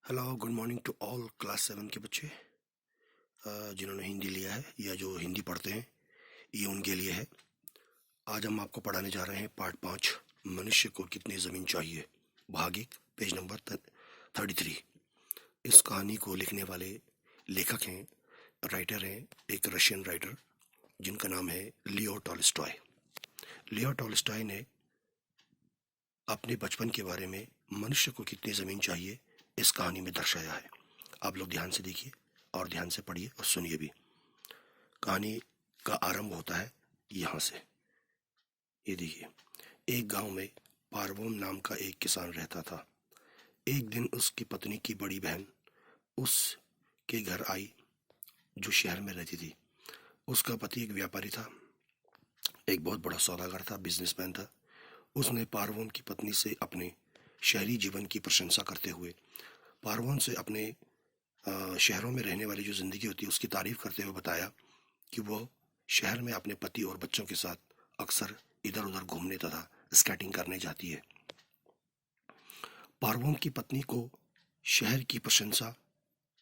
Hello good morning to all class 7 के बच्चे जिन्होंने हिंदी लिया है या जो हिंदी पढ़ते हैं ये उनके लिए है। आज हम आपको पढ़ाने जा रहे हैं पार्ट 5 मनुष्य को कितनी ज़मीन चाहिए, भाग 1, पेज नंबर 33। इस कहानी को लिखने वाले लेखक हैं, राइटर हैं, एक रशियन राइटर जिनका नाम है लियो टॉलस्टॉय। लियो टॉलस्टॉय ने अपने बचपन के बारे में मनुष्य को कितनी ज़मीन चाहिए इस कहानी में दर्शाया है। आप लोग ध्यान से देखिए और ध्यान से पढ़िए और सुनिए भी। कहानी का आरंभ होता है यहाँ से। ये देखिए, एक गांव में पारवोम नाम का एक किसान रहता था। एक दिन उसकी पत्नी की बड़ी बहन उसके घर आई जो शहर में रहती थी। उसका पति एक व्यापारी था, एक बहुत बड़ा सौदागर था, बिजनेसमैन था। उसने पारवोम की पत्नी से अपने शहरी जीवन की प्रशंसा करते हुए पारवोम से अपने शहरों में रहने वाली जो ज़िंदगी होती है उसकी तारीफ करते हुए बताया कि वो शहर में अपने पति और बच्चों के साथ अक्सर इधर उधर घूमने तथा स्केटिंग करने जाती है। पारवोम की पत्नी को शहर की प्रशंसा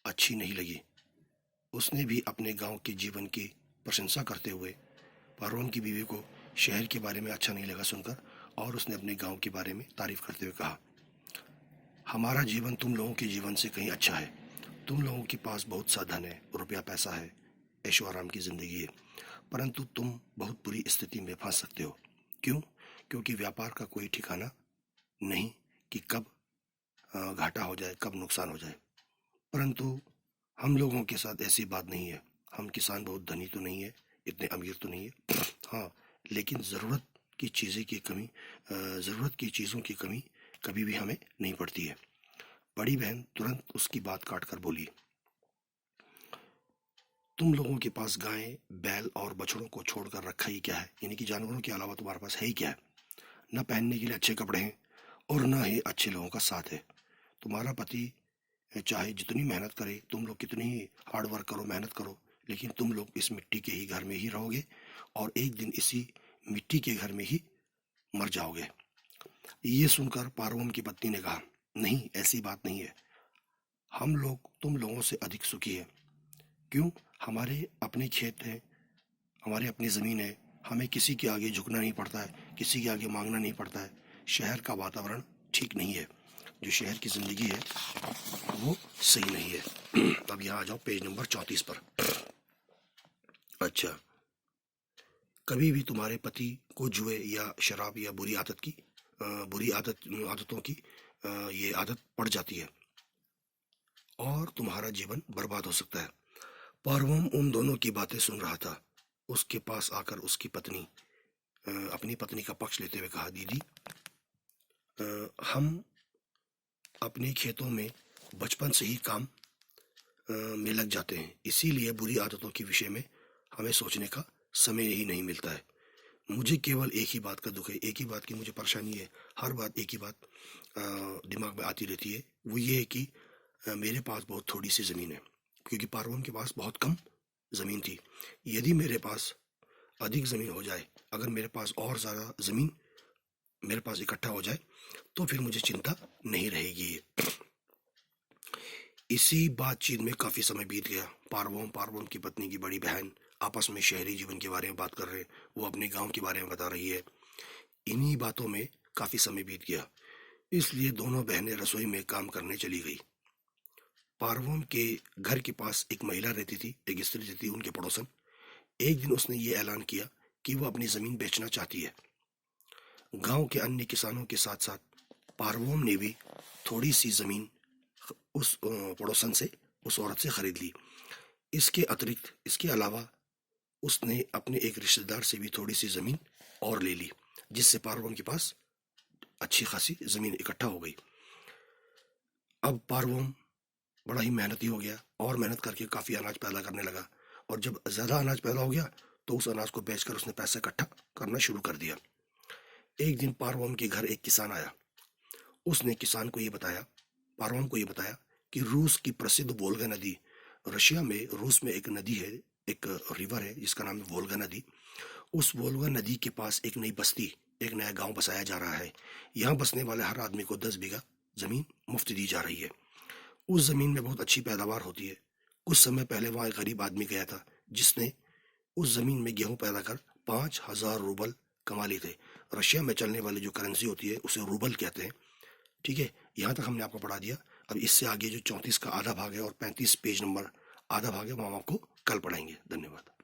अच्छी नहीं लगी। उसने भी अपने गांव के जीवन की प्रशंसा करते हुए पारवोम की बीवी को शहर के बारे में अच्छा नहीं लगा सुनकर, और उसने अपने गांव के बारे में तारीफ करते हुए कहा, हमारा जीवन तुम लोगों के जीवन से कहीं अच्छा है। तुम लोगों के पास बहुत सा धन है, रुपया पैसा है, ऐशो आराम की ज़िंदगी है, परंतु तुम बहुत बुरी स्थिति में फंस सकते हो। क्यों? क्योंकि व्यापार का कोई ठिकाना नहीं कि कब घाटा हो जाए, कब नुकसान हो जाए। परंतु हम लोगों के साथ ऐसी बात नहीं है। हम किसान बहुत धनी तो नहीं है, इतने अमीर तो नहीं है, हाँ, लेकिन ज़रूरत की चीज़ों की कमी कभी भी हमें नहीं पड़ती है। बड़ी बहन तुरंत उसकी बात काट कर बोली, तुम लोगों के पास गायें, बैल और बछड़ों को छोड़कर रखा ही क्या है? यानी कि जानवरों के अलावा तुम्हारे पास है ही क्या है? न पहनने के लिए अच्छे कपड़े हैं और न ही अच्छे लोगों का साथ है। तुम्हारा पति चाहे जितनी मेहनत करे, तुम लोग कितनी ही हार्ड वर्क करो, मेहनत करो, लेकिन तुम लोग इस मिट्टी के ही घर में ही रहोगे और एक दिन इसी मिट्टी के घर में ही मर जाओगे। ये सुनकर पारवोम की पत्नी ने कहा, नहीं, ऐसी बात नहीं है। हम लोग तुम लोगों से अधिक सुखी है। क्यों? हमारे अपने खेत हैं, हमारी अपनी ज़मीन है, हमें किसी के आगे झुकना नहीं पड़ता है, किसी के आगे मांगना नहीं पड़ता है। शहर का वातावरण ठीक नहीं है, जो शहर की ज़िंदगी है वो सही नहीं है। अब यहाँ आ जाओ पेज नंबर 34 पर। अच्छा, कभी भी तुम्हारे पति को जुए या शराब या बुरी आदतों की ये आदत पड़ जाती है और तुम्हारा जीवन बर्बाद हो सकता है। पारवोम उन दोनों की बातें सुन रहा था। उसके पास आकर उसकी पत्नी अपनी पत्नी का पक्ष लेते हुए कहा, दीदी, हम अपने खेतों में बचपन से ही काम में लग जाते हैं, इसीलिए बुरी आदतों के विषय में हमें सोचने का समय ही नहीं मिलता है। मुझे केवल एक ही बात का दुख है, एक ही बात की मुझे परेशानी है। हर बात एक ही बात दिमाग में आती रहती है, वो ये है कि मेरे पास बहुत थोड़ी सी ज़मीन है, क्योंकि पारवोम के पास बहुत कम ज़मीन थी। यदि मेरे पास अधिक ज़मीन हो जाए, अगर मेरे पास और ज़्यादा ज़मीन मेरे पास इकट्ठा हो जाए, तो फिर मुझे चिंता नहीं रहेगी। इसी बातचीत में काफ़ी समय बीत गया। पारवोम की पत्नी की बड़ी बहन आपस में शहरी जीवन के बारे में बात कर रहे हैं, वो अपने गांव के बारे में बता रही है। इन्हीं बातों में काफ़ी समय बीत गया, इसलिए दोनों बहनें रसोई में काम करने चली गई। पारवोम के घर के पास एक महिला रहती थी, एक स्त्री रहती थी, उनके पड़ोसन। एक दिन उसने ये ऐलान किया कि वो अपनी ज़मीन बेचना चाहती है। गांव के अन्य किसानों के साथ साथ पारवोम ने भी थोड़ी सी ज़मीन उस पड़ोसन से, उस औरत से खरीद ली। इसके अलावा उसने अपने एक रिश्तेदार से भी थोड़ी सी ज़मीन और ले ली, जिससे पारवोम के पास अच्छी खासी ज़मीन इकट्ठा हो गई। अब पारवोम बड़ा ही मेहनती हो गया और मेहनत करके काफ़ी अनाज पैदा करने लगा, और जब ज़्यादा अनाज पैदा हो गया तो उस अनाज को बेचकर उसने पैसा इकट्ठा करना शुरू कर दिया। एक दिन पारवोम के घर एक किसान आया। उसने पारवोम को ये बताया कि रूस की प्रसिद्ध वोल्गा नदी, रशिया में, रूस में एक नदी है, एक रिवर है जिसका नाम है वोल्गा नदी। उस वोल्गा नदी के पास एक नई बस्ती, एक नया गांव बसाया जा रहा है। यहाँ बसने वाले हर आदमी को 10 बीघा जमीन मुफ्त दी जा रही है। उस ज़मीन में बहुत अच्छी पैदावार होती है। कुछ समय पहले वहाँ एक गरीब आदमी गया था जिसने उस ज़मीन में गेहूं पैदा कर 5,000 रूबल कमा लिए थे। रशिया में चलने वाली जो करेंसी होती है उसे रूबल कहते हैं। ठीक है, यहाँ तक हमने आपको पढ़ा दिया। अब इससे आगे जो 34 का आधा भाग है और 35 पेज नंबर आधा भाग है वो हम आपको कल पढ़ाएंगे। धन्यवाद।